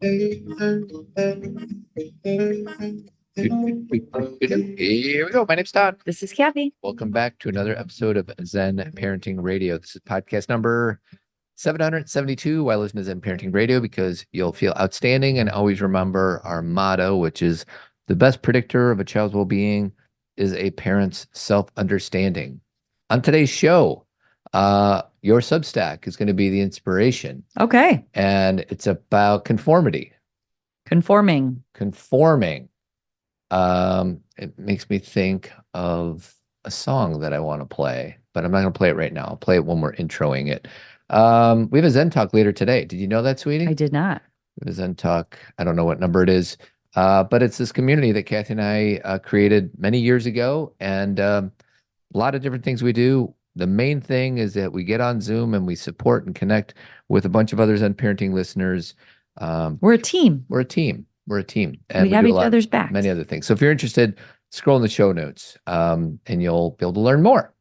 Here we go. My name's Todd. This is Cathy. Welcome back to another episode of Zen Parenting Radio. This is podcast number 772. Why listen to Zen Parenting Radio? Because you'll feel outstanding, and always remember our motto, which is the best predictor of a child's well-being is a parent's self-understanding. On today's show, your Substack is going to be the inspiration. Okay. And it's about conformity. Conforming. It makes me think of a song that I want to play, but I'm not going to play it right now. I'll play it when we're introing it. We have a Zen Talk later today. Did you know that, sweetie? I did not. We have a Zen Talk. I don't know what number it is, but it's this community that Cathy and I created many years ago, and a lot of different things we do. The main thing is that we get on Zoom and we support and connect with a bunch of other Zen Parenting listeners. We're a team. We're a team. And we have each other's backs. Many other things. So if you're interested, scroll in the show notes, and you'll be able to learn more.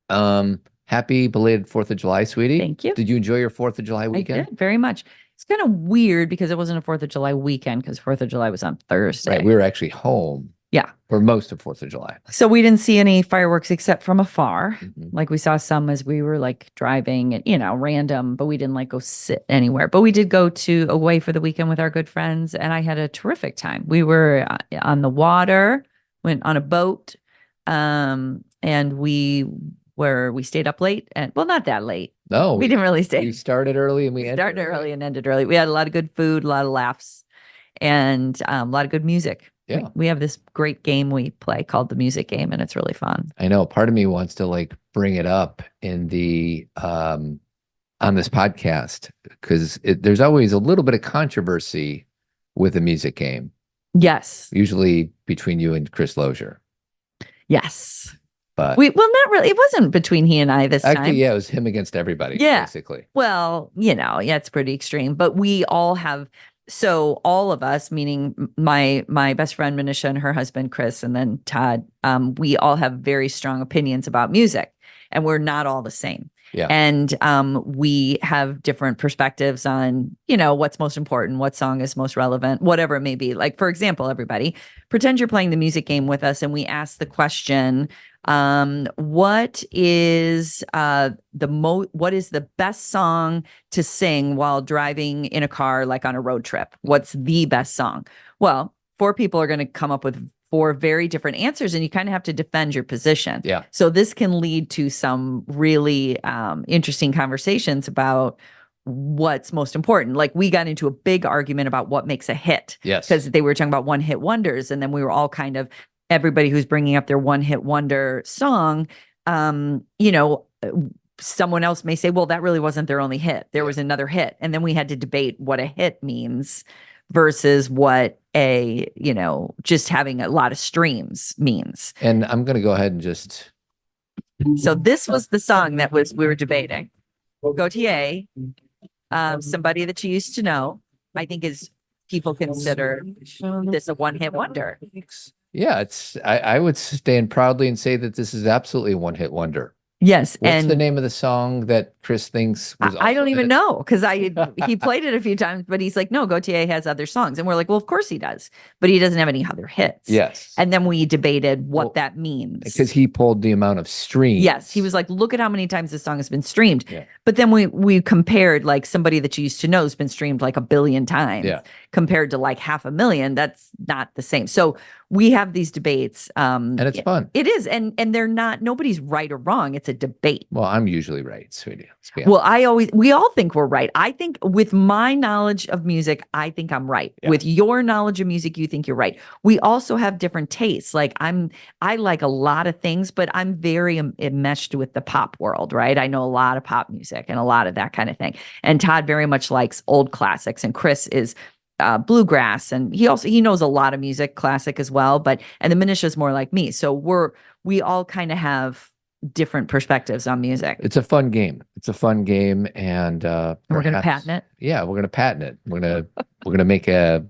Happy belated 4th of July, sweetie. Thank you. Did you enjoy your 4th of July weekend? I did, very much. It's kind of weird because it wasn't a 4th of July weekend because 4th of July was on Thursday. Right. We were actually home. Yeah. For most of 4th of July. So we didn't see any fireworks except from afar. Mm-hmm. Like we saw some as we were like driving and, random, but we didn't like go sit anywhere. But we did go away for the weekend with our good friends, and I had a terrific time. We were on the water, went on a boat, and we stayed up late, and well, not that late. No, we didn't really stay. We started early and we started early and ended early. We had a lot of good food, a lot of laughs, and a lot of good music. Yeah. We have this great game we play called the music game, and it's really fun. I know. Part of me wants to bring it up in the on this podcast because there's always a little bit of controversy with a music game. Yes. Usually between you and Chris Lozier. Yes. But not really. It wasn't between he and I this time. Actually, yeah, it was him against everybody. Yeah. Basically. Well, it's pretty extreme, but we all have. So all of us, meaning my best friend Manisha and her husband Chris, and then Todd, we all have very strong opinions about music, and we're not all the same. Yeah. And we have different perspectives on, what's most important, what song is most relevant, whatever it may be. Like, for example, everybody, pretend you're playing the music game with us, and we ask the question, what is the best song to sing while driving in a car, like on a road trip? What's the best song? Well, 4 people are going to come up with 4 very different answers, and you kind of have to defend your position. Yeah. So this can lead to some really interesting conversations about what's most important. Like we got into a big argument about what makes a hit. Yes. Because they were talking about one-hit wonders, and then we were all kind of everybody who's bringing up their one-hit wonder song, someone else may say, well, that really wasn't their only hit. There was another hit. And then we had to debate what a hit means versus what just having a lot of streams means. And I'm going to go ahead and just. So this was the song that we were debating. Gautier, somebody that you used to know, I think people consider this a one-hit wonder. Yeah, I would stand proudly and say that this is absolutely a one-hit wonder. Yes. What's the name of the song that Chris thinks was I don't even know, because he played it a few times, but he's like, no, Gautier has other songs. And we're like, well, of course he does, but he doesn't have any other hits. Yes. And then we debated what that means. Because he pulled the amount of streams. Yes. He was like, look at how many times this song has been streamed. Yeah. But then we compared, like, somebody that you used to know has been streamed like 1 billion times compared to like 500,000. That's not the same. So we have these debates. And it's fun. It is. And they're not, nobody's right or wrong. It's a debate. Well, I'm usually right, sweetie. Well, we all think we're right. I think with my knowledge of music, I think I'm right. Yeah. With your knowledge of music, you think you're right. We also have different tastes. Like I like a lot of things, but I'm very enmeshed with the pop world, right? I know a lot of pop music and a lot of that kind of thing. And Todd very much likes old classics, and Chris is bluegrass, and he knows a lot of music, classic as well. And the Manisha is more like me, so we all kind of have different perspectives on music. It's a fun game. And we're gonna patent it. Yeah, we're gonna patent it. We're gonna make an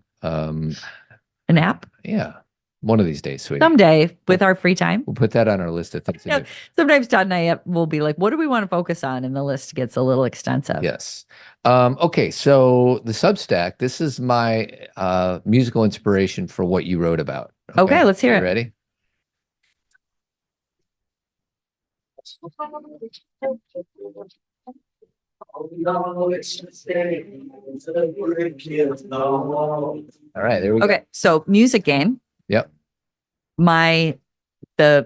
app. Yeah, One of these days, sweetie. Someday with our free time. We'll put that on our list of things to do. Sometimes Todd and I will be like, what do we want to focus on? And the list gets a little extensive. Yes. Okay, so the Substack, this is my musical inspiration for what you wrote about. Okay, let's hear it. Ready? All right, there we go. Okay, so music game. Yep. The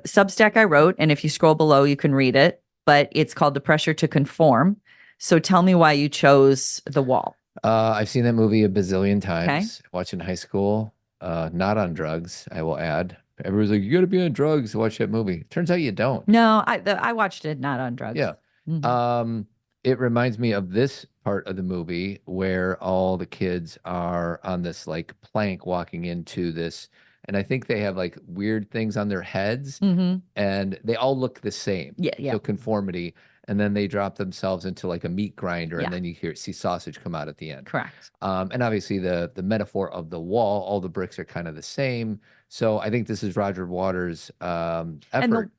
Substack I wrote, and if you scroll below, you can read it, but it's called The Pressure to Conform. So tell me why you chose The Wall. I've seen that movie a bazillion times. Okay. Watched in high school. Not on drugs, I will add. Everyone's like, you got to be on drugs to watch that movie. Turns out you don't. No, I watched it not on drugs. Yeah. Mm-hmm. It reminds me of this part of the movie where all the kids are on this like plank walking into this, and I think they have like weird things on their heads, and they all look the same. Yeah. So conformity. And then they drop themselves into like a meat grinder, and then you see sausage come out at the end. Correct. And obviously the metaphor of the wall, all the bricks are kind of the same. So I think this is Roger Waters' effort.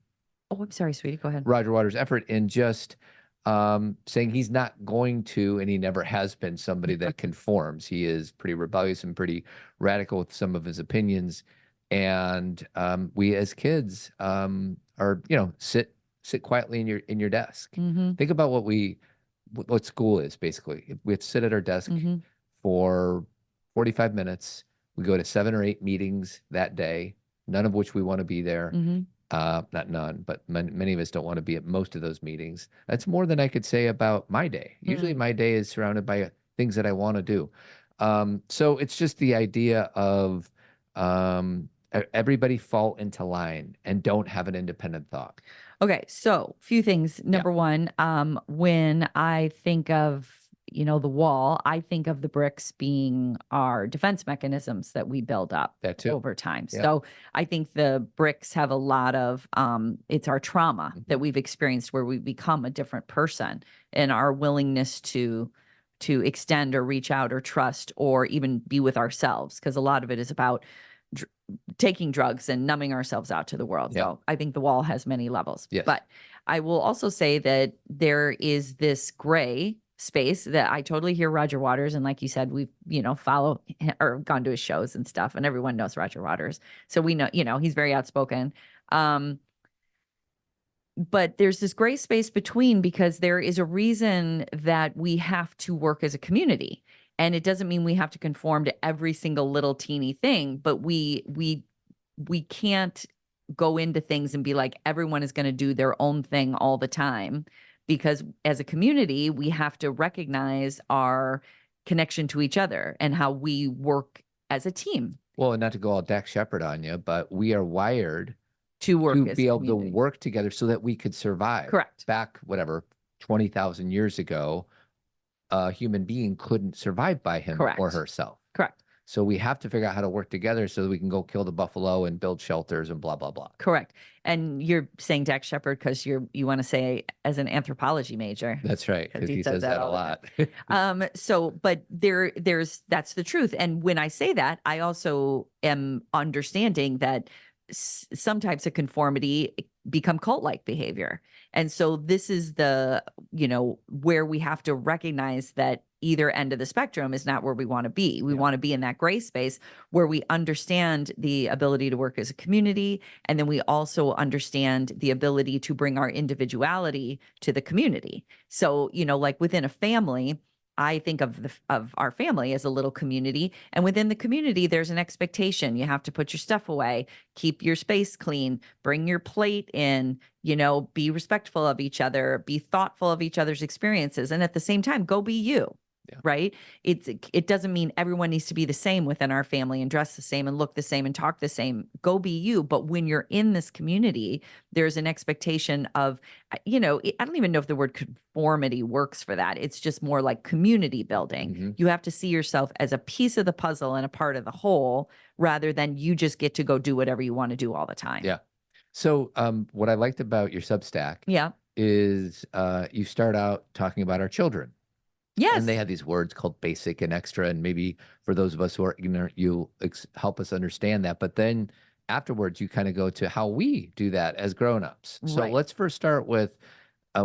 I'm sorry, sweetie. Go ahead. Roger Waters' effort in just saying he's not going to, and he never has been, somebody that conforms. He is pretty rebellious and pretty radical with some of his opinions. And we as kids are, sit quietly in your desk. Think about what school is basically. We have to sit at our desk for 45 minutes. We go to 7 or 8 meetings that day, none of which we want to be there. Not none, but many of us don't want to be at most of those meetings. That's more than I could say about my day. Usually my day is surrounded by things that I want to do. So it's just the idea of everybody fall into line and don't have an independent thought. Okay, so a few things. Number one, when I think of, the wall, I think of the bricks being our defense mechanisms that we build up over time. Yeah. So I think the bricks have a lot of, it's our trauma that we've experienced where we become a different person, and our willingness to extend or reach out or trust or even be with ourselves, because a lot of it is about taking drugs and numbing ourselves out to the world. So I think the wall has many levels. Yes. But I will also say that there is this gray space that I totally hear Roger Waters. And like you said, we've, follow or gone to his shows and stuff, and everyone knows Roger Waters. So we know, he's very outspoken. But there's this gray space between, because there is a reason that we have to work as a community. And it doesn't mean we have to conform to every single little teeny thing, but we can't go into things and be like, everyone is going to do their own thing all the time, because as a community, we have to recognize our connection to each other and how we work as a team. Well, and not to go all Dak Shepard on you, but we are wired to be able to work together so that we could survive. Correct. Back, 20,000 years ago, a human being couldn't survive by him or herself. Correct. So we have to figure out how to work together so that we can go kill the buffalo and build shelters and blah, blah, blah. Correct. And you're saying Dak Shepard because you want to say as an anthropology major. That's right, because he says that a lot. But that's the truth. And when I say that, I also am understanding that some types of conformity become cult-like behavior. And so this is where we have to recognize that either end of the spectrum is not where we want to be. We want to be in that gray space where we understand the ability to work as a community. And then we also understand the ability to bring our individuality to the community. So, like within a family, I think of our family as a little community, and within the community, there's an expectation. You have to put your stuff away, keep your space clean, bring your plate in, be respectful of each other, be thoughtful of each other's experiences. And at the same time, go be you. Yeah. Right. It doesn't mean everyone needs to be the same within our family and dress the same and look the same and talk the same. Go be you. But when you're in this community, there's an expectation of, I don't even know if the word conformity works for that. It's just more like community building. Mm-hmm. You have to see yourself as a piece of the puzzle and a part of the whole, rather than you just get to go do whatever you want to do all the time. Yeah. So what I liked about your Substack is you start out talking about our children. Yes. And they have these words called basic and extra. And maybe for those of us who are ignorant, you'll help us understand that. But then afterwards, you kind of go to how we do that as grownups. So Right. let's first start with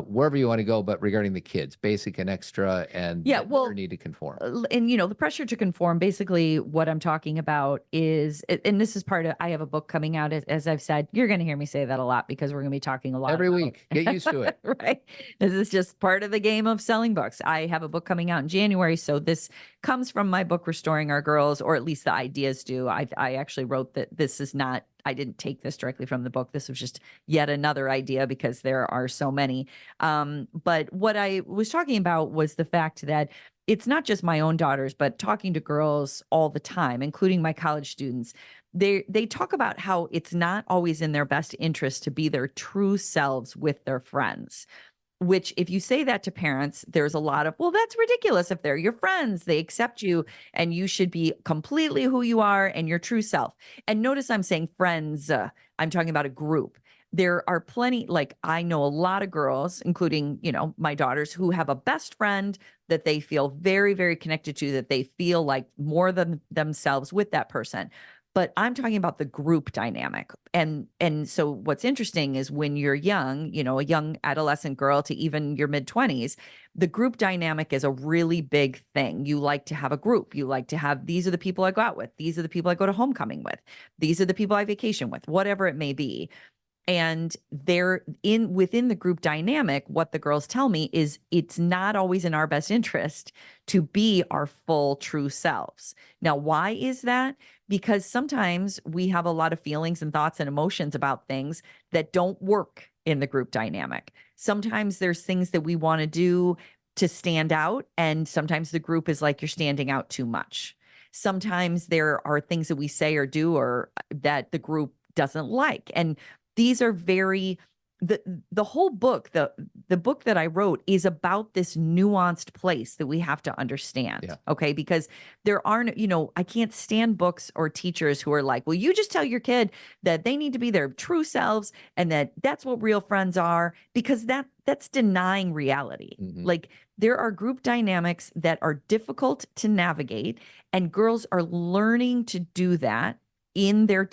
wherever you want to go, but regarding the kids, basic and extra, and their need to conform. And the pressure to conform, basically what I'm talking about is, and this is part of, I have a book coming out, as I've said, you're going to hear me say that a lot because we're going to be talking a lot every week. Get used to it. Right. This is just part of the game of selling books. I have a book coming out in January. So this comes from my book, Restoring Our Girls, or at least the ideas do. I actually wrote that this is not, I didn't take this directly from the book. This was just yet another idea because there are so many. But what I was talking about was the fact that it's not just my own daughters, but talking to girls all the time, including my college students. They talk about how it's not always in their best interest to be their true selves with their friends. Which, if you say that to parents, there's a lot of, well, that's ridiculous. If they're your friends, they accept you and you should be completely who you are and your true self. And notice I'm saying friends, I'm talking about a group. There are plenty, like I know a lot of girls, including, my daughters, who have a best friend that they feel very, very connected to, that they feel like more than themselves with that person. But I'm talking about the group dynamic. And so what's interesting is when you're young, a young adolescent girl to even your mid-20s, the group dynamic is a really big thing. You like to have a group. You like to have, these are the people I go out with. These are the people I go to homecoming with. These are the people I vacation with, whatever it may be. And they're within the group dynamic, what the girls tell me is it's not always in our best interest to be our full true selves. Now, why is that? Because sometimes we have a lot of feelings and thoughts and emotions about things that don't work in the group dynamic. Sometimes there's things that we want to do to stand out, and sometimes the group is like, you're standing out too much. Sometimes there are things that we say or do or that the group doesn't like. And these are the whole book, the book that I wrote is about this nuanced place that we have to understand. Yeah. Okay. Because there aren't, I can't stand books or teachers who are like, well, you just tell your kid that they need to be their true selves and that's what real friends are, because that's denying reality. Mm-hmm. Like there are group dynamics that are difficult to navigate, and girls are learning to do that in their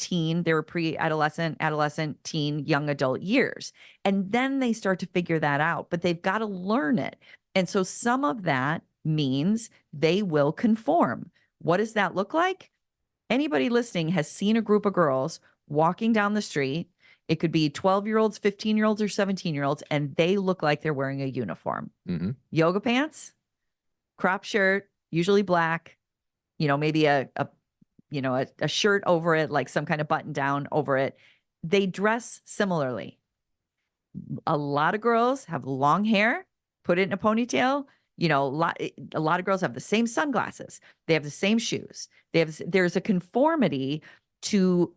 pre-adolescent, adolescent, teen, young adult years. And then they start to figure that out, but they've got to learn it. And so some of that means they will conform. What does that look like? Anybody listening has seen a group of girls walking down the street. It could be 12-year-olds, 15-year-olds, or 17-year-olds, and they look like they're wearing a uniform. Mm-hmm. Yoga pants, crop shirt, usually black, maybe a shirt over it, like some kind of button down over it. They dress similarly. A lot of girls have long hair, put it in a ponytail. A lot of girls have the same sunglasses. They have the same shoes. There's a conformity to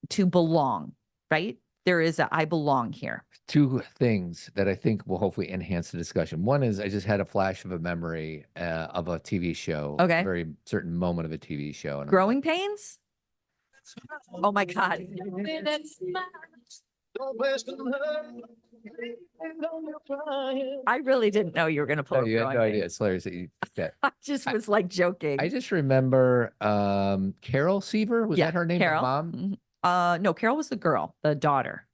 belong, right? There is I belong here. Two things that I think will hopefully enhance the discussion. One is I just had a flash of a memory of a TV show. Okay. A very certain moment of a TV show. And Growing Pains? Oh my God. I really didn't know you were going to pull up. You had no idea. It's hilarious that you did that. I just was like joking. I just remember Carol Seaver. Was that her name? Carol. Mom? Mm-hmm. No, Carol was the girl, the daughter.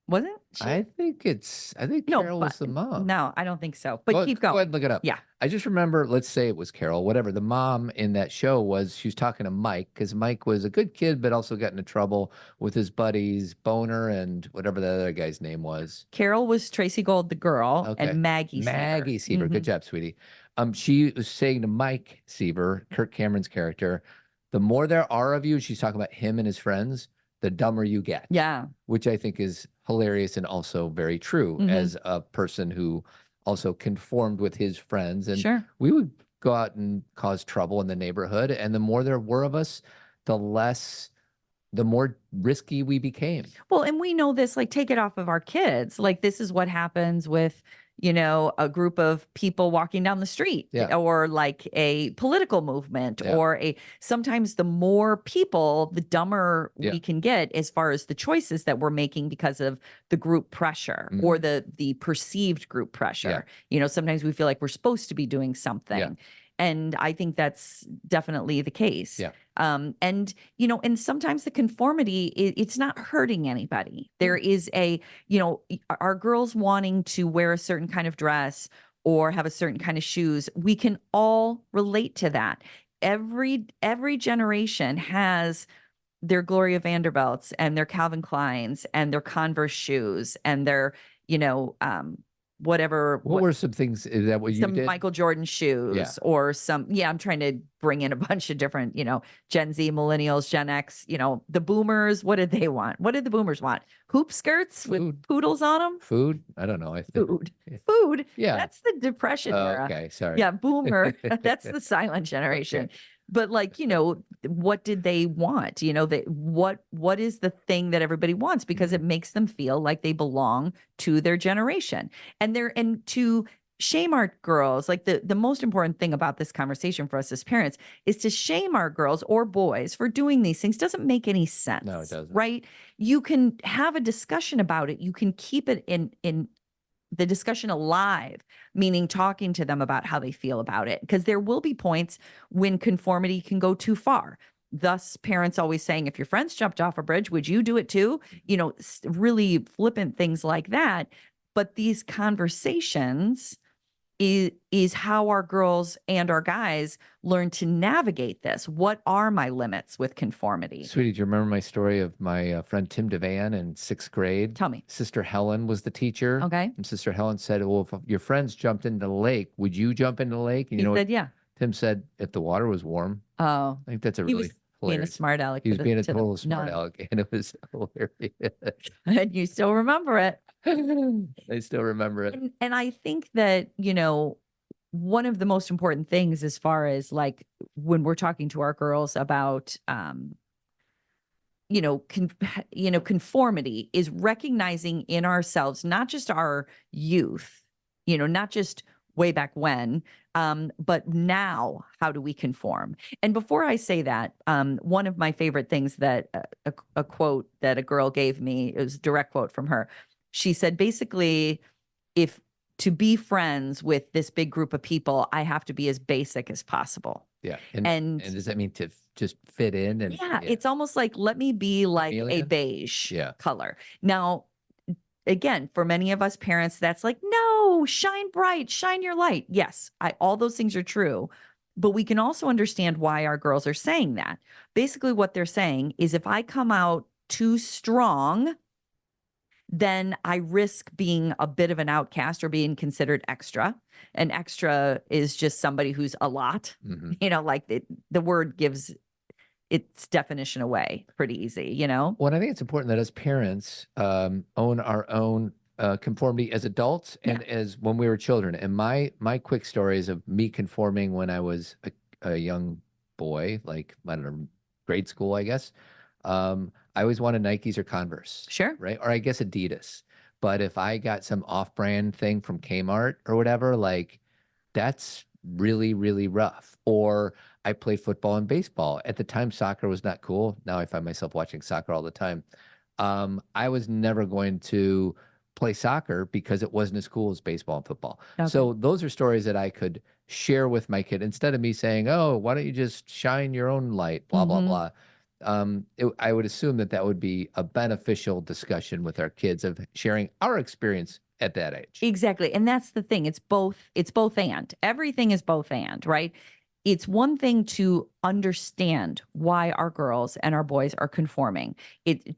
Wasn't she? I think Carol was the mom. No, I don't think so. But keep going. Go ahead and look it up. Yeah. I just remember, let's say it was Carol, whatever. The mom in that show she was talking to Mike, because Mike was a good kid, but also got into trouble with his buddies, Boner and whatever the other guy's name was. Carol was Tracy Gold, the girl, and Maggie Seaver. Maggie Seaver. Mm-hmm. Good job, sweetie. She was saying to Mike Seaver, Kirk Cameron's character, the more there are of you, she's talking about him and his friends, the dumber you get. Yeah. Which I think is hilarious and also very true. Mm-hmm. As a person who also conformed with his friends. And sure, we would go out and cause trouble in the neighborhood. And the more there were of us, the more risky we became. Well, and we know this, like, take it off of our kids. Like, this is what happens with, a group of people walking down the street, or like a political movement, or sometimes the more people, the dumber we can get as far as the choices that we're making because of the group pressure, mm-hmm, or the perceived group pressure. Sometimes we feel like we're supposed to be doing something. And I think that's definitely the case. Yeah. And, and sometimes the conformity, it's not hurting anybody. There is our girls wanting to wear a certain kind of dress or have a certain kind of shoes. We can all relate to that. Every generation has their Gloria Vanderbilts and their Calvin Kleins and their Converse shoes and their, whatever. What were some things, is that what you Some did? Michael Jordan shoes or I'm trying to bring in a bunch of different, Gen Z, millennials, Gen X, the boomers. What did they want? What did the boomers want? Hoop skirts with poodles on them? Food? I don't know. I think Food. Yeah. That's the Depression era. Okay. Sorry. Yeah. Boomer. That's the silent generation. Okay. But what did they want? What is the thing that everybody wants? Because it makes them feel like they belong to their generation. And to shame our girls, like the most important thing about this conversation for us as parents is to shame our girls or boys for doing these things doesn't make any sense. No, it doesn't. Right? You can have a discussion about it. You can keep it in the discussion alive, meaning talking to them about how they feel about it. Because there will be points when conformity can go too far. Thus, parents always saying, if your friends jumped off a bridge, would you do it too? Really flippant things like that. But these conversations is how our girls and our guys learn to navigate this. What are my limits with conformity? Sweetie, do you remember my story of my friend Tim Devan in 6th grade? Tell me. Sister Helen was the teacher. Okay. And Sister Helen said, well, if your friends jumped into the lake, would you jump into the lake? And he said, yeah. Tim said, if the water was warm. Oh. I think that's a really hilarious. Being a smart aleck. He was being a total smart aleck, and it was hilarious. And you still remember it. I still remember it. And I think that, one of the most important things as far as like when we're talking to our girls about, conformity is recognizing in ourselves, not just our youth, not just way back when, but now, how do we conform? And before I say that, one of my favorite things that a quote that a girl gave me, it was a direct quote from her. She said, basically, if to be friends with this big group of people, I have to be as basic as possible. Yeah. And does that mean to just fit in? And yeah, it's almost like, let me be like a beige color. Now, again, for many of us parents, that's like, no, shine bright, shine your light. Yes, all those things are true. But we can also understand why our girls are saying that. Basically, what they're saying is if I come out too strong, then I risk being a bit of an outcast or being considered extra. An extra is just somebody who's a lot. Mm-hmm. Like the word gives its definition away pretty easy, Well, I think it's important that as parents own our own conformity as adults and as when we were children. And my quick stories of me conforming when I was a young boy, like, I don't know, grade school, I guess. I always wanted Nikes or Converse. Sure. Right. Or I guess Adidas. But if I got some off-brand thing from Kmart or whatever, like, that's really, really rough. Or I played football and baseball. At the time, soccer was not cool. Now I find myself watching soccer all the time. I was never going to play soccer because it wasn't as cool as baseball and football. Okay. So those are stories that I could share with my kid instead of me saying, oh, why don't you just shine your own light, blah, blah, blah. I would assume that would be a beneficial discussion with our kids of sharing our experience at that age. Exactly. And that's the thing. It's both and. Everything is both and, right? It's one thing to understand why our girls and our boys are conforming,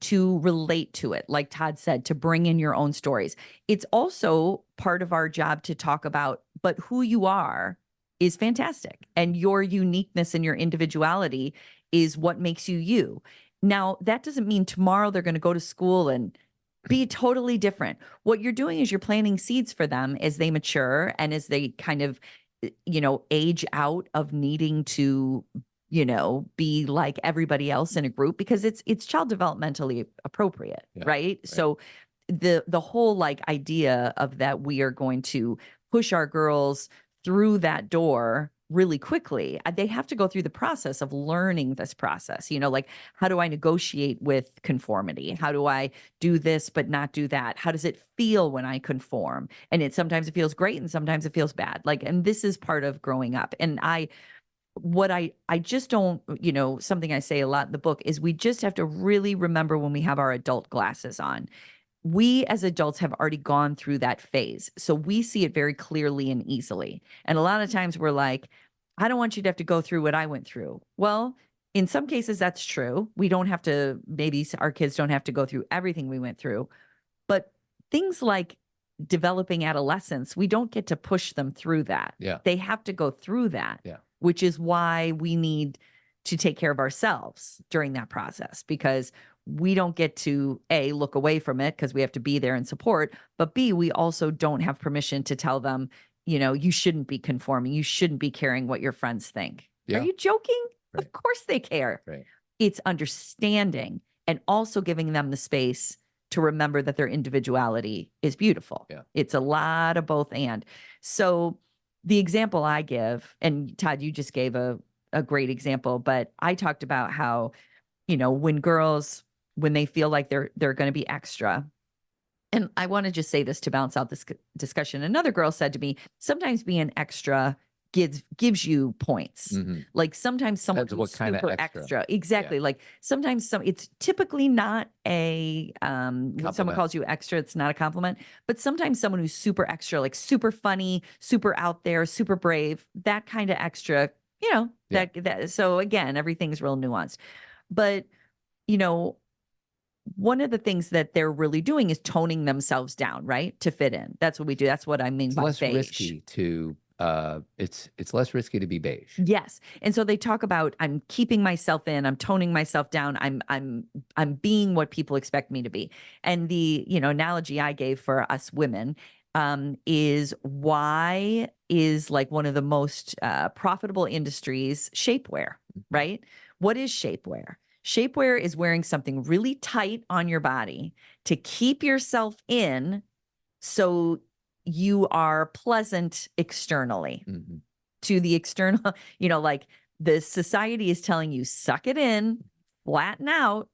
to relate to it, like Todd said, to bring in your own stories. It's also part of our job to talk about, but who you are is fantastic. And your uniqueness and your individuality is what makes you you. Now, that doesn't mean tomorrow they're going to go to school and be totally different. What you're doing is you're planting seeds for them as they mature and as they kind of, age out of needing to, be like everybody else in a group, because it's child developmentally appropriate, right? So the whole idea of that we are going to push our girls through that door really quickly. They have to go through the process of learning this process, like, how do I negotiate with conformity? How do I do this but not do that? How does it feel when I conform? And sometimes it feels great and sometimes it feels bad. Like, and this is part of growing up. And I just don't, something I say a lot in the book is we just have to really remember when we have our adult glasses on. We as adults have already gone through that phase. So we see it very clearly and easily. And a lot of times we're like, I don't want you to have to go through what I went through. Well, in some cases, that's true. We don't have to, maybe our kids don't have to go through everything we went through. But things like developing adolescence, we don't get to push them through that. Yeah. They have to go through that, Yeah. which is why we need to take care of ourselves during that process, because we don't get to A, look away from it because we have to be there and support, but B, we also don't have permission to tell them, you shouldn't be conforming. You shouldn't be caring what your friends think. Yeah. Are you joking? Right. Of course they care. Right. It's understanding and also giving them the space to remember that their individuality is beautiful. Yeah. It's a lot of both and. So the example I give, and Todd, you just gave a great example, but I talked about how, when girls, when they feel like they're going to be extra. And I want to just say this to balance out this discussion. Another girl said to me, sometimes being extra gives you points. Mm-hmm. Like sometimes someone Depends what who's kind of super extra. Exactly. Yeah. Like sometimes it's typically not a when someone calls you extra, it's not a compliment. But sometimes someone who's super extra, like super funny, super out there, super brave, that kind of extra, that so again, everything's real nuanced. But one of the things that they're really doing is toning themselves down, right? To fit in. That's what we do. That's what I mean by less beige. Risky to it's less risky to be beige. Yes. And so they talk about, I'm keeping myself in, I'm toning myself down, I'm being what people expect me to be. And the, analogy I gave for us women is why is like one of the most profitable industries shapewear, right? What is shapewear? Shapewear is wearing something really tight on your body to keep yourself in so you are pleasant externally. Mm-hmm. To the external, like the society is telling you, suck it in, flatten out.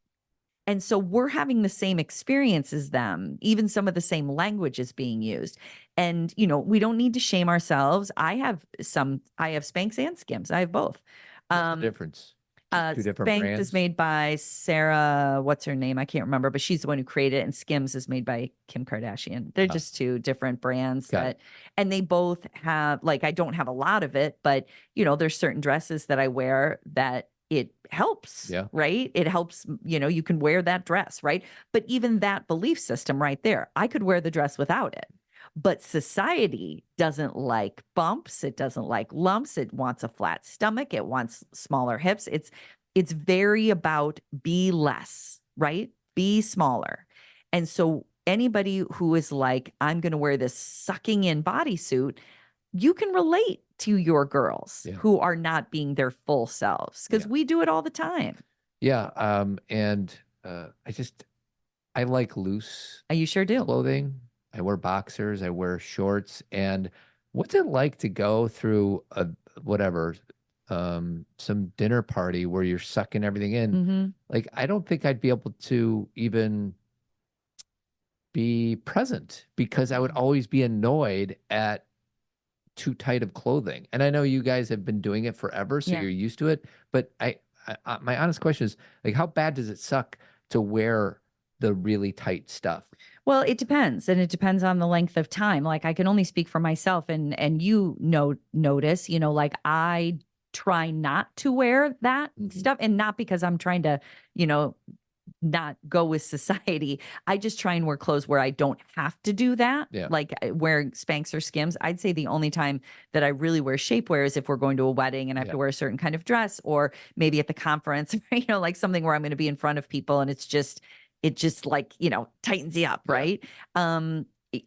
And so we're having the same experience as them, even some of the same language is being used. And, we don't need to shame ourselves. I have Spanx and Skims. I have both. What's the difference? Two different Spanx brands? is made by Sarah, what's her name? I can't remember, but she's the one who created it. And Skims is made by Kim Kardashian. They're just two different brands and they both have, like, I don't have a lot of it, but there's certain dresses that I wear that it helps, right? It helps, you can wear that dress, right? But even that belief system right there, I could wear the dress without it. But society doesn't like bumps. It doesn't like lumps. It wants a flat stomach. It wants smaller hips. It's very about be less, right? Be smaller. And so anybody who is like, I'm going to wear this sucking in bodysuit, you can relate to your girls who are not being their full selves because we do it all the time. Yeah. And I like loose. You sure do. Clothing. I wear boxers, I wear shorts. And what's it like to go through some dinner party where you're sucking everything in? Mm-hmm. Like, I don't think I'd be able to even be present because I would always be annoyed at too tight of clothing. And I know you guys have been doing it forever, so you're used to it. But my honest question is, like, how bad does it suck to wear the really tight stuff? Well, it depends. And it depends on the length of time. Like I can only speak for myself and notice, like I try not to wear that stuff and not because I'm trying to, not go with society. I just try and wear clothes where I don't have to do that. Yeah. Like wearing Spanx or Skims. I'd say the only time that I really wear shapewear is if we're going to a wedding and I have to wear a certain kind of dress, or maybe at the conference, like something where I'm going to be in front of people and it just like, tightens you up, right?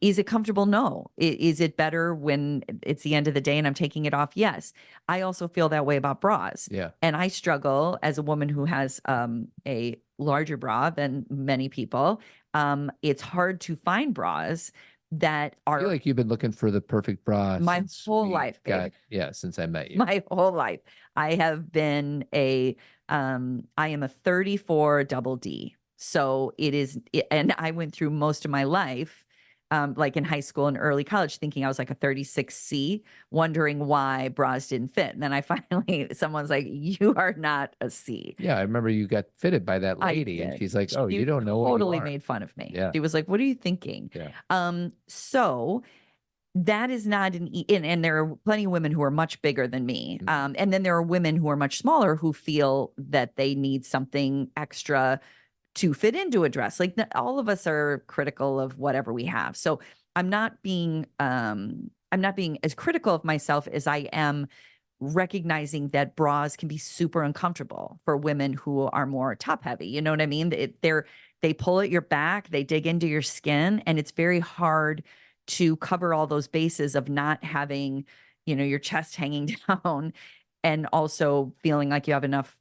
Is it comfortable? No. Is it better when it's the end of the day and I'm taking it off? Yes. I also feel that way about bras. Yeah. And I struggle as a woman who has a larger bra than many people. It's hard to find bras that I are feel like you've been looking for the perfect bra my since whole we life, babe. since I met you. My whole life. I have been I am a 34 double D. So and I went through most of my life, like in high school and early college, thinking I was like a 36C, wondering why bras didn't fit. And then I finally, someone's like, you are not a C. Yeah, I remember you got fitted by that I lady, and did. she's like, "Oh, She you don't know what you totally are." made fun of me. Yeah. She was like, what are you thinking? Yeah. So that is not and there are plenty of women who are much bigger than me. And then there are women who are much smaller who feel that they need something extra to fit into a dress. Like all of us are critical of whatever we have. So I'm not being as critical of myself as I am recognizing that bras can be super uncomfortable for women who are more top heavy. You know what I mean? They pull at your back, they dig into your skin, and it's very hard to cover all those bases of not having, your chest hanging down and also feeling like you have enough,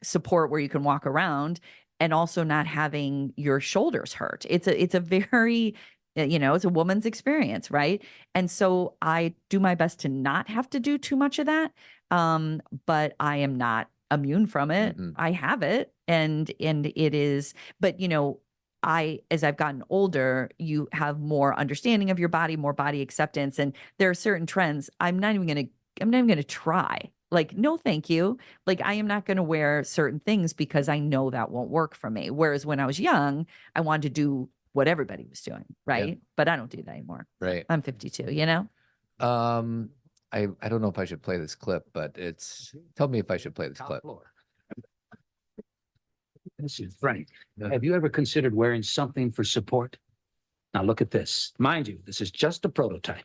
support where you can walk around and also not having your shoulders hurt. It's a very, it's a woman's experience, right? And so I do my best to not have to do too much of that. But I am not immune from it. Mm-hmm. I have it and it is, but as I've gotten older, you have more understanding of your body, more body acceptance. And there are certain trends I'm not even going to try. Like, no, thank you. Like, I am not going to wear certain things because I know that won't work for me. Whereas when I was young, I wanted to do what everybody was doing. Right. Yeah. But I don't do that anymore. Right. I'm 52, I don't know if I should play this clip, but tell me if I should play this clip. This is Frank. Have you ever considered wearing something for support? Now look at this. Mind you, this is just a prototype.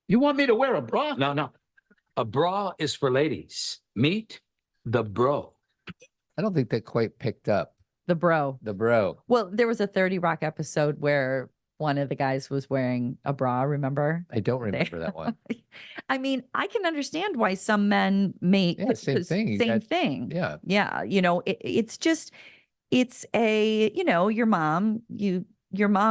You want me to wear a bra? No. A bra is for ladies. Meet the bro. I don't think that quite picked up. The bro. Well, there was a 30 Rock episode where one of the guys was wearing a bra, remember? I don't remember that one. I mean, I can understand why some men make same thing. Same thing. Yeah. Yeah. It's a, your mom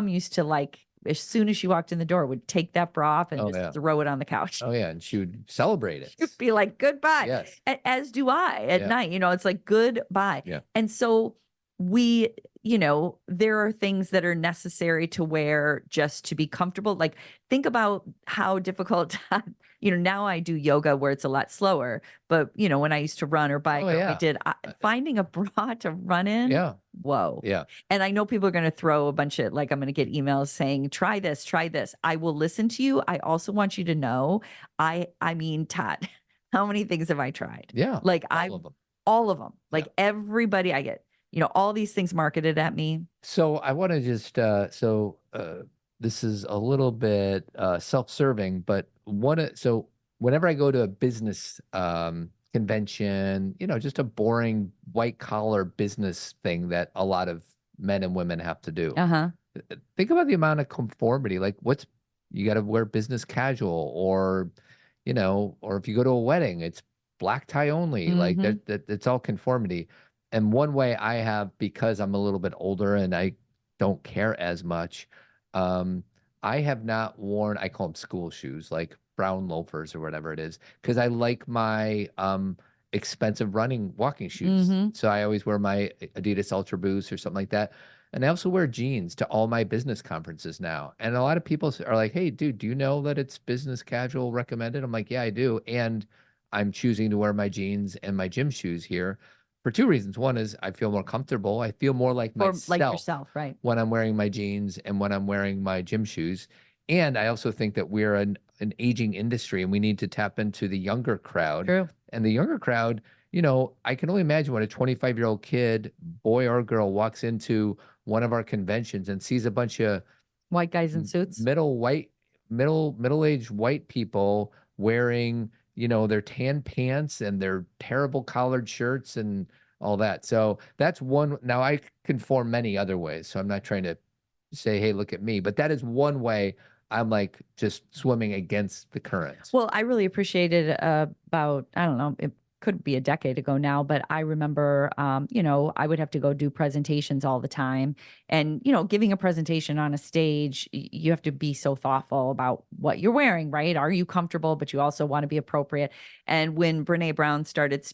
used to, like, as soon as she walked in the door, would take that bra off and throw it on the couch. Oh yeah. And she would celebrate it. She'd be like, goodbye. Yes. As do I at night, it's like goodbye. Yeah. And so there are things that are necessary to wear just to be comfortable. Like, think about how difficult, now I do yoga where it's a lot slower, but when I used to run or bike, finding a bra to run in. Yeah. Whoa. Yeah. And I know people are going to throw a bunch of, like, I'm going to get emails saying, try this. I will listen to you. I also want you to know, I mean, Todd, how many things have I tried? Yeah. Like all of them, like everybody I get, all these things marketed at me. So I want to just, this is a little bit self-serving, but so whenever I go to a business convention, just a boring white collar business thing that a lot of men and women have to do. Think about the amount of conformity. Like, you got to wear business casual, or if you go to a wedding, it's black tie only. Like that, it's all conformity. And one way I have, because I'm a little bit older and I don't care as much, I have not worn, I call them school shoes, like brown loafers or whatever it is, because I like my expensive walking shoes. So I always wear my Adidas Ultra Boost or something like that. And I also wear jeans to all my business conferences now. And a lot of people are like, hey, dude, do you know that it's business casual recommended? I'm like, yeah, I do. And I'm choosing to wear my jeans and my gym shoes here for two reasons. One is I feel more comfortable. I feel more like myself, like yourself, right? When I'm wearing my jeans and when I'm wearing my gym shoes. And I also think that we're an aging industry and we need to tap into the younger crowd. True. And the younger crowd, I can only imagine when a 25-year-old kid, boy or girl, walks into one of our conventions and sees a bunch of white guys in suits, middle-aged white people wearing, their tan pants and their terrible collared shirts and all that. So that's one. Now I conform many other ways. So I'm not trying to say, hey, look at me, but that is one way I'm like just swimming against the current. Well, I really appreciated about, I don't know, could be a decade ago now, but I remember, I would have to go do presentations all the time. And, giving a presentation on a stage, you have to be so thoughtful about what you're wearing, right? Are you comfortable? But you also want to be appropriate. And when Brene Brown started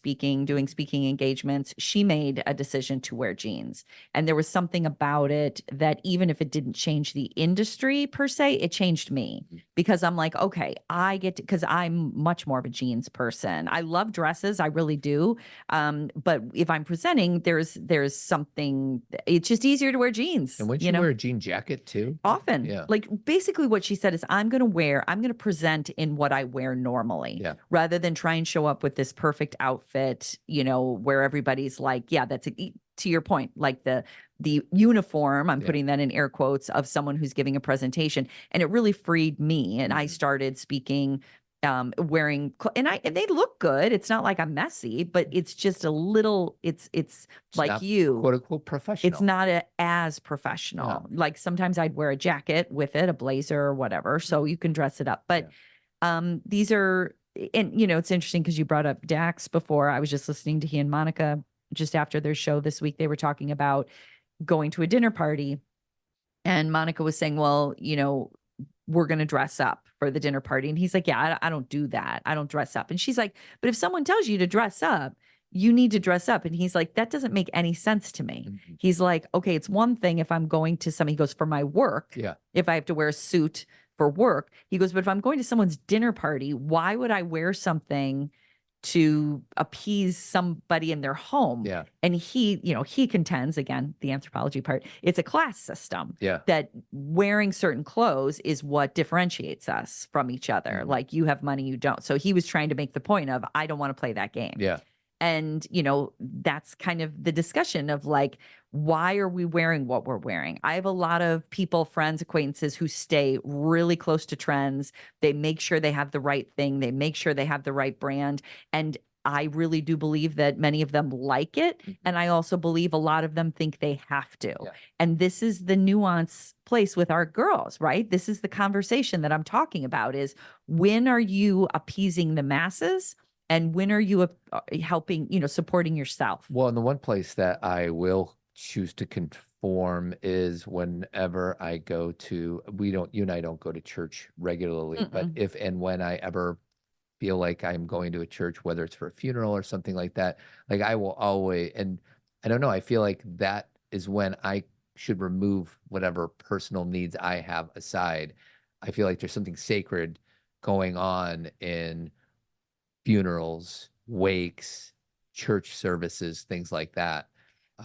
doing speaking engagements, she made a decision to wear jeans. And there was something about it that even if it didn't change the industry per se, it changed me, because I'm like, okay, because I'm much more of a jeans person. I love dresses. I really do. But if I'm presenting, there's something, it's just easier to wear jeans. And when you wear a jean jacket too? Often. Yeah. Like basically what she said is I'm going to present in what I wear normally, rather than try and show up with this perfect outfit, where everybody's like, yeah, to your point, like the uniform, I'm putting that in air quotes, of someone who's giving a presentation. And it really freed me. And I started speaking, wearing, and they look good. It's not like I'm messy, but it's just a little, it's like not, you, quote unquote, professional. It's not as professional. Yeah. Like sometimes I'd wear a jacket with it, a blazer or whatever. So you can dress it up. But these are, and it's interesting because you brought up Dax before. I was just listening to he and Monica just after their show this week. They were talking about going to a dinner party, and Monica was saying, well, we're going to dress up for the dinner party. And he's like, yeah, I don't do that. I don't dress up. And she's like, but if someone tells you to dress up, you need to dress up. And he's like, that doesn't make any sense to me. Mm-hmm. He's like, okay, it's one thing if I'm going to he goes, for my work, if I have to wear a suit for work, he goes, but if I'm going to someone's dinner party, why would I wear something to appease somebody in their home? Yeah. And he contends, again, the anthropology part, it's a class system. Yeah. That wearing certain clothes is what differentiates us from each other. Mm-hmm. Like you have money, you don't. So he was trying to make the point of, I don't want to play that game. Yeah. And, that's kind of the discussion of like, why are we wearing what we're wearing? I have a lot of people, friends, acquaintances who stay really close to trends. They make sure they have the right thing. They make sure they have the right brand. And I really do believe that many of them like it. Mm-hmm. And I also believe a lot of them think they have to. Yeah. And this is the nuance place with our girls, right? This is the conversation that I'm talking about is, when are you appeasing the masses? And when are you helping, supporting yourself? Well, and the one place that I will choose to conform is whenever I go to, you and I don't go to church regularly, Mm-mm. but if and when I ever feel like I'm going to a church, whether it's for a funeral or something like that, like I will always, and I don't know, I feel like that is when I should remove whatever personal needs I have aside. I feel like there's something sacred going on in funerals, wakes, church services, things like that.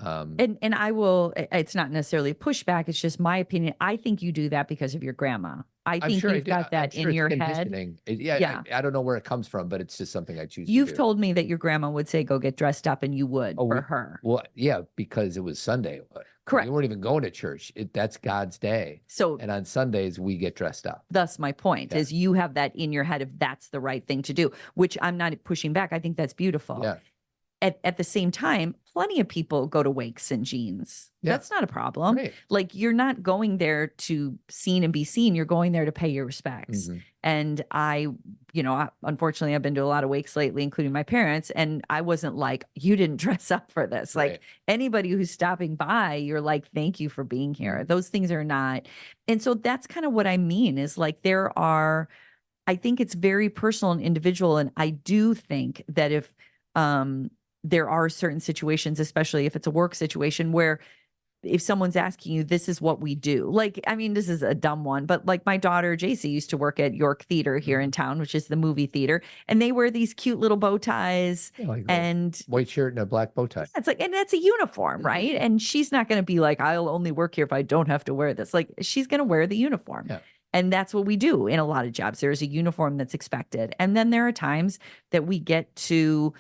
And I will, it's not necessarily pushback. It's just my opinion. I think you do that because of your grandma. I think you've got that in your head. I don't know where it comes from, but it's just something I choose You've to do. told me that your grandma would say, go get dressed up, and you would for her. Well, yeah, because it was Sunday. Correct. You weren't even going to church. That's God's day. And on Sundays, we get dressed up. Thus, my point is you have that in your head if that's the right thing to do, which I'm not pushing back. I think that's beautiful. Yeah. At the same time, plenty of people go to wakes in jeans. Yeah. That's not a problem. Right. Like, you're not going there to seen and be seen. You're going there to pay your respects. Mm-hmm. And unfortunately, I've been to a lot of wakes lately, including my parents. And I wasn't like, you didn't dress up for this. Right. Like, anybody who's stopping by, you're like, thank you for being here. Those things are not. And so that's kind of what I mean is like, I think it's very personal and individual. And I do think that if, there are certain situations, especially if it's a work situation, where if someone's asking you, this is what we do. Like, I mean, this is a dumb one, but like my daughter, JC, used to work at York Theater here in town, which is the movie theater. And they wear these cute little bow ties and white shirt and a black bow tie. It's like, and that's a uniform, right? And she's not going to be like, I'll only work here if I don't have to wear this. Like, she's going to wear the uniform. Yeah. And that's what we do in a lot of jobs. There's a uniform that's expected. And then there are times that we get to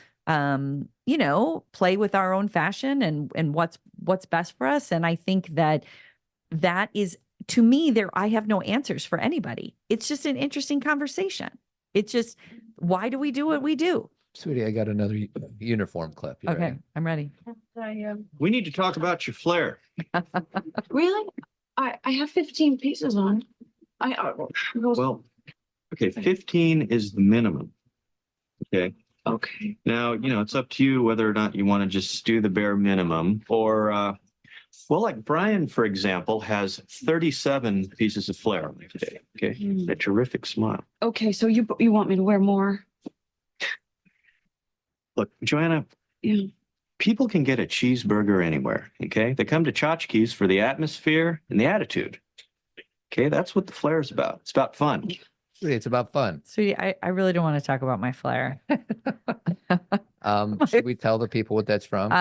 play with our own fashion and what's best for us. And I think that is, to me, I have no answers for anybody. It's just an interesting conversation. It's just, why do we do what we do? Sweetie, I got another uniform clip. You okay, ready? I'm ready. We need to talk about your flare. Really? I have 15 pieces on. Well, okay, 15 is the minimum. Okay. Okay. Now, it's up to you whether or not you want to just do the bare minimum or, well, like Brian, for example, has 37 pieces of flair today. Okay. A terrific smile. Okay, so you want me to wear more? Look, Joanna, Yeah. people can get a cheeseburger anywhere. Okay. They come to Tchotchkes for the atmosphere and the attitude. Okay. That's what the flair is about. It's about fun. It's about fun. Sweetie, I really don't want to talk about my flair. Should we tell the people what that's from?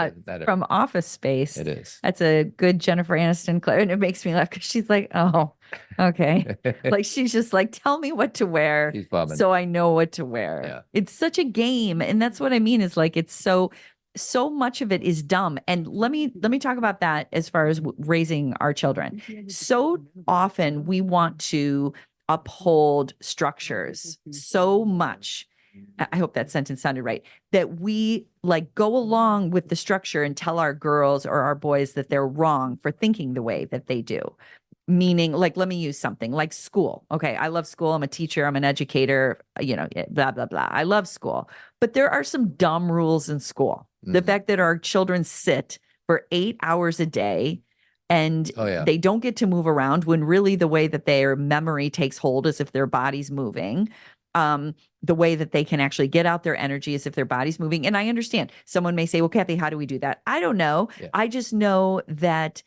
From Office Space. It is. That's a good Jennifer Aniston clip. And it makes me laugh because she's like, oh, okay. Like she's just like, tell me what to wear. She's bumming. So I know what to wear. Yeah. It's such a game. And that's what I mean is like, it's so much of it is dumb. And let me talk about that as far as raising our children. So often we want to uphold structures so much. I hope that sentence sounded right, that we like go along with the structure and tell our girls or our boys that they're wrong for thinking the way that they do. Meaning, like, let me use something like school. Okay. I love school. I'm a teacher. I'm an educator, blah, blah, blah. I love school, but there are some dumb rules in school. The fact that our children sit for 8 hours a day and they don't get to move around when really the way that their memory takes hold is if their body's moving. The way that they can actually get out their energy is if their body's moving. And I understand someone may say, well, Cathy, how do we do that? I don't know. Yeah. I just know that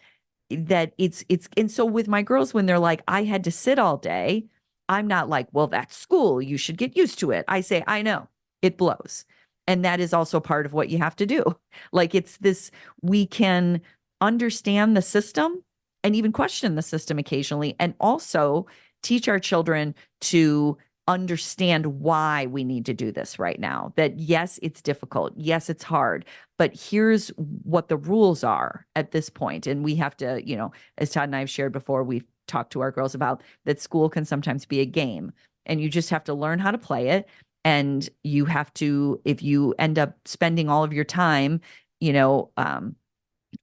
it's, and so with my girls, when they're like, I had to sit all day, I'm not like, well, that's school. You should get used to it. I say, I know it blows. And that is also part of what you have to do. Like it's this, we can understand the system and even question the system occasionally, and also teach our children to understand why we need to do this right now. That yes, it's difficult. Yes, it's hard, but here's what the rules are at this point. And we have to, as Todd and I have shared before, we've talked to our girls about that school can sometimes be a game and you just have to learn how to play it. And you have to, if you end up spending all of your time,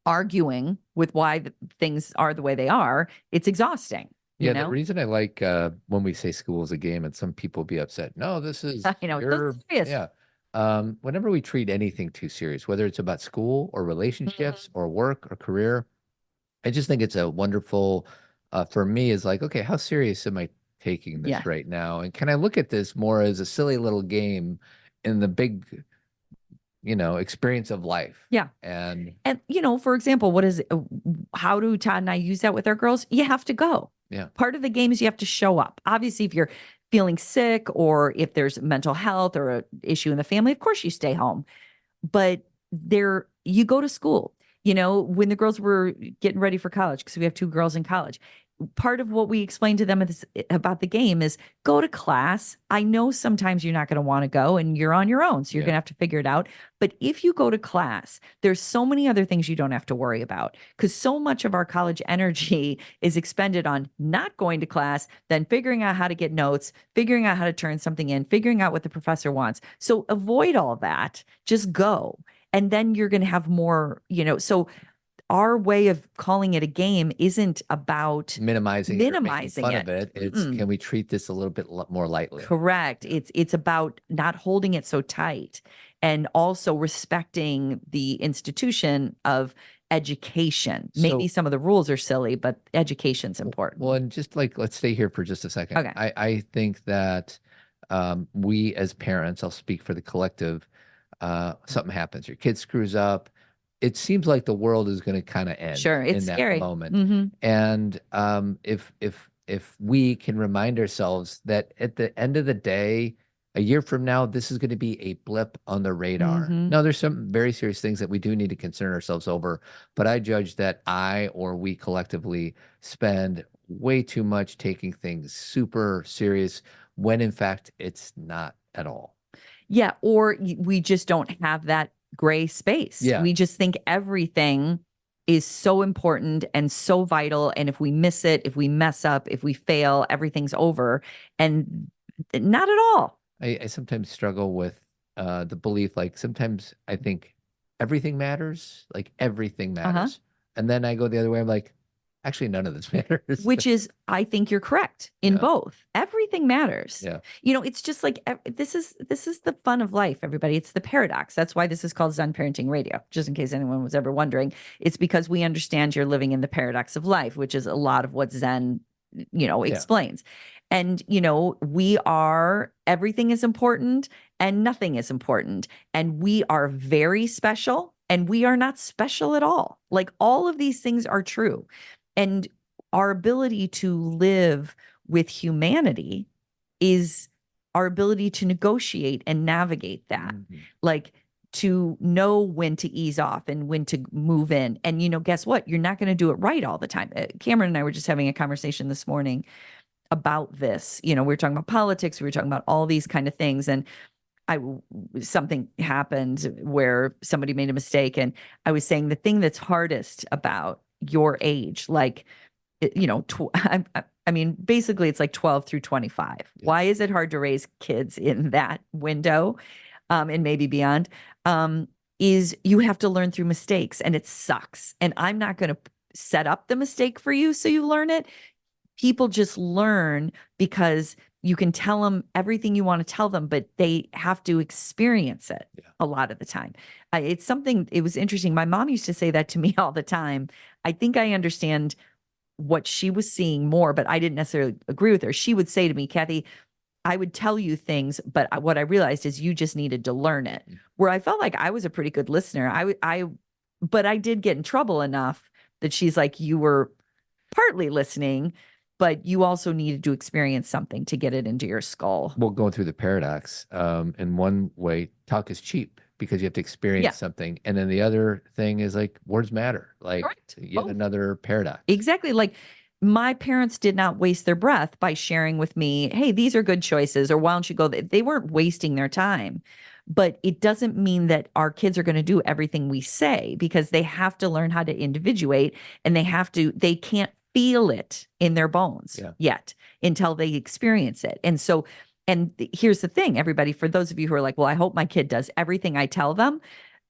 arguing with why things are the way they are, it's exhausting. Yeah, the reason I like when we say school is a game, and some people be upset. No, this is this is serious. Yeah. Whenever we treat anything too serious, whether it's about school or relationships or work or career, I just think it's a wonderful. For me, is like, okay, how serious am I taking this right now, and can I look at this more as a silly little game in the big, experience of life? Yeah. And for example, how do Todd and I use that with our girls? You have to go. Yeah. Part of the game is you have to show up. Obviously, if you're feeling sick or if there's mental health or an issue in the family, of course you stay home. But you go to school. When the girls were getting ready for college, because we have 2 girls in college, part of what we explained to them about the game is go to class. I know sometimes you're not going to want to go and you're on your own, so you're going to have to figure it out. But if you go to class, there's so many other things you don't have to worry about, because so much of our college energy is expended on not going to class, then figuring out how to get notes, figuring out how to turn something in, figuring out what the professor wants. So avoid all that. Just go. And then you're going to have more, so our way of calling it a game isn't about minimizing fun it. of it. It's can we treat this a little bit more lightly? Correct. It's about not holding it so tight and also respecting the institution of education. Maybe some of the rules are silly, but education's important. Well, and just like, let's stay here for just a second. Okay. I think that we as parents, I'll speak for the collective, something happens, your kid screws up, it seems like the world is going to kind of end. Sure, it's in scary. that moment. Mm-hmm. And if we can remind ourselves that at the end of the day, a year from now, this is going to be a blip on the radar. Mm-hmm. Now, there's some very serious things that we do need to concern ourselves over, but I judge that we collectively spend way too much taking things super serious when in fact it's not at all. Yeah, or we just don't have that gray space. Yeah. We just think everything is so important and so vital. And if we miss it, if we mess up, if we fail, everything's over. And not at all. I sometimes struggle with the belief, like sometimes I think everything matters, like everything matters. And then I go the other way. I'm like, actually none of this matters. which is, I think you're correct in Yeah. both. Everything matters. Yeah. It's just like, this is the fun of life, everybody. It's the paradox. That's why this is called Zen Parenting Radio, just in case anyone was ever wondering. It's because we understand you're living in the paradox of life, which is a lot of what Zen, explains. And, everything is important and nothing is important. And we are very special and we are not special at all. Like, all of these things are true. And our ability to live with humanity is our ability to negotiate and navigate that. Mhm. Like, to know when to ease off and when to move in. And, guess what? You're not going to do it right all the time. Cameron and I were just having a conversation this morning about this. We were talking about politics. We were talking about all these kind of things. And something happened where somebody made a mistake. And I was saying the thing that's hardest about your age, like, I mean, basically it's like 12 through 25. Yeah. Why is it hard to raise kids in that window? And maybe beyond, is you have to learn through mistakes, and it sucks. And I'm not going to set up the mistake for you so you learn it. People just learn because you can tell them everything you want to tell them, but they have to experience it a lot of the time. It's something, it was interesting. My mom used to say that to me all the time. I think I understand what she was seeing more, but I didn't necessarily agree with her. She would say to me, Cathy, I would tell you things, but what I realized is you just needed to learn it. Where I felt like I was a pretty good listener. But I did get in trouble enough that she's like, you were partly listening, but you also needed to experience something to get it into your skull. Well, going through the paradox, in one way, talk is cheap because you have to experience Yeah. something. And then the other thing is, like, words matter. Like, Correct. yet Both. another paradox. Exactly. Like, my parents did not waste their breath by sharing with me, hey, these are good choices, or why don't you go? They weren't wasting their time. But it doesn't mean that our kids are going to do everything we say, because they have to learn how to individuate, and they can't feel it in their bones yet until they experience it. And so, here's the thing, everybody, for those of you who are like, well, I hope my kid does everything I tell them,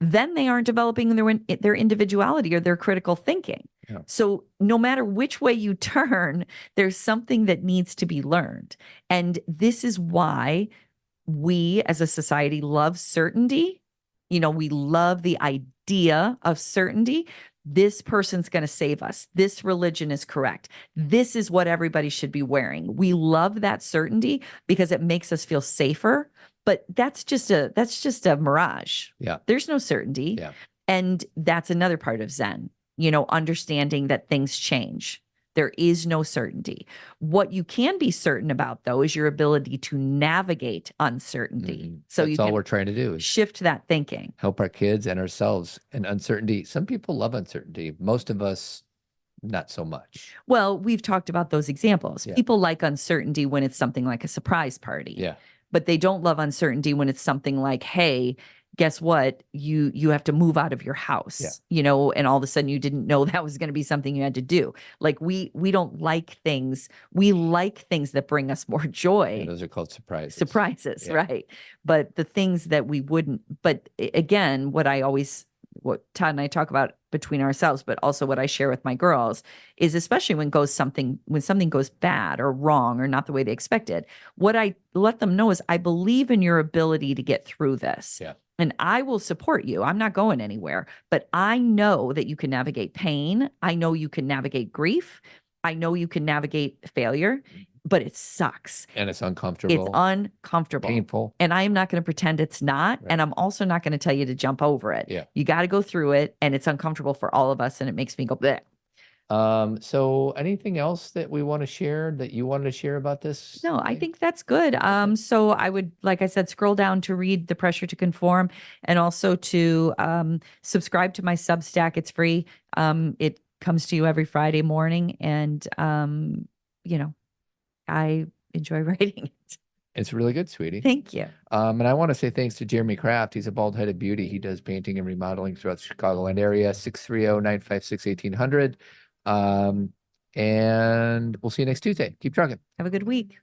then they aren't developing their individuality or their critical thinking. Yeah. So no matter which way you turn, there's something that needs to be learned. And this is why we as a society love certainty. We love the idea of certainty. This person's going to save us. This religion is correct. This is what everybody should be wearing. We love that certainty because it makes us feel safer. But that's just a mirage. Yeah. There's no certainty. Yeah. And that's another part of Zen, understanding that things change. There is no certainty. What you can be certain about, though, is your ability to navigate uncertainty. Mhm. So that's you all can we're trying to do is shift that thinking. help our kids and ourselves in uncertainty. Some people love uncertainty. Most of us, not so much. Well, we've talked about those examples. Yeah. People like uncertainty when it's something like a surprise party. Yeah. But they don't love uncertainty when it's something like, hey, guess what? You have to move out of your house, and all of a sudden you didn't know that was going to be something you had to do. Like, we don't like things. We like things that bring us more joy. And those are called surprises. Surprises, Yeah. right? But the things that we wouldn't, but again, what Todd and I talk about between ourselves, but also what I share with my girls, is especially when something goes bad or wrong or not the way they expected, what I let them know is, I believe in your ability to get through this. Yeah. And I will support you. I'm not going anywhere, but I know that you can navigate pain. I know you can navigate grief. I know you can navigate failure, but it sucks. And it's uncomfortable. It's uncomfortable. Painful. And I'm not going to pretend it's not. Right. And I'm also not going to tell you to jump over it. Yeah. You got to go through it. And it's uncomfortable for all of us. And it makes me go, bleh. So anything else that we want to share that you wanted to share about this? No, I today? think that's good. So I would, like I said, scroll down to read The Pressure to Conform, and also to subscribe to my Substack. It's free. It comes to you every Friday morning. And, I enjoy writing it. It's really good, sweetie. Thank you. And I want to say thanks to Jeremy Kraft. He's a bald-headed beauty. He does painting and remodeling throughout the Chicagoland area, 630-956-1800. And we'll see you next Tuesday. Keep trucking. Have a good week.